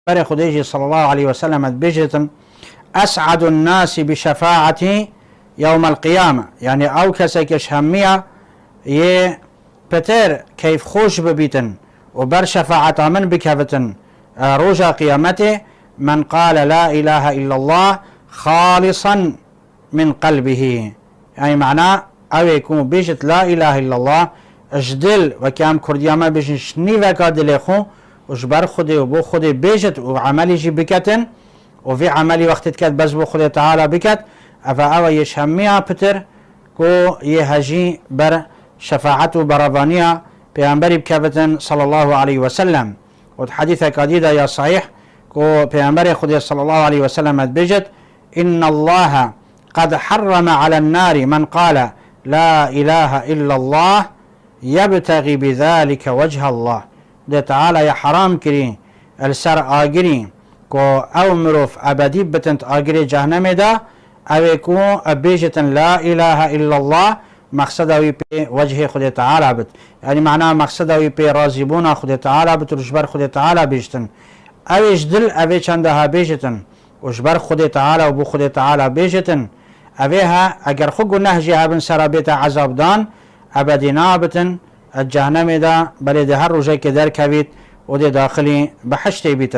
بر خديجي صلى الله عليه وسلم بيجتن أسعد الناس بشفاعتي يوم القيامة، يعني أو كسك شهمية ي بتر كيف خوش ببيتن وبر شفاعة من بكفتن روجا قيامته من قال لا إله إلا الله خالصا من قلبه، يعني معناه أو يكون بيجت لا إله إلا الله اجدل وكام كردياما بيجن شني وكا دليخو وجبر خدي وبو خدي بيجت وعملي جي بكتن وفي عملي وقت تكت بس بو خدي تعالى بكت أفا أو يشهميها بتر كو يهجي بر شفاعته برافانيا بيامبري بكفتن صلى الله عليه وسلم. والحديث كديدة يا صحيح كو بيامبري خدي صلى الله عليه وسلم بيجت إن الله قد حرم على النار من قال لا إله إلا الله يبتغي بذلك وجه الله. ده تعالى يا حرام كري السر آجري كو أو مروف أبدي بتنت آجري جهنم ده أو يكون بيجة لا إله إلا الله مقصده بي وجه خد تعالى بت، يعني معناه مقصده بي راضيبون خد تعالى بت وجبر خد تعالى بيجتن أو يجدل أبي چندها بيجتن وجبر خد تعالى وبو خد تعالى بيجتن أبيها أجر خو نهجي هابن سرابيت عذاب دان أبدي نابتن الجهنم ده بل ده هر رجاي كدر كبيت ودي داخلي بحشتي بيتن.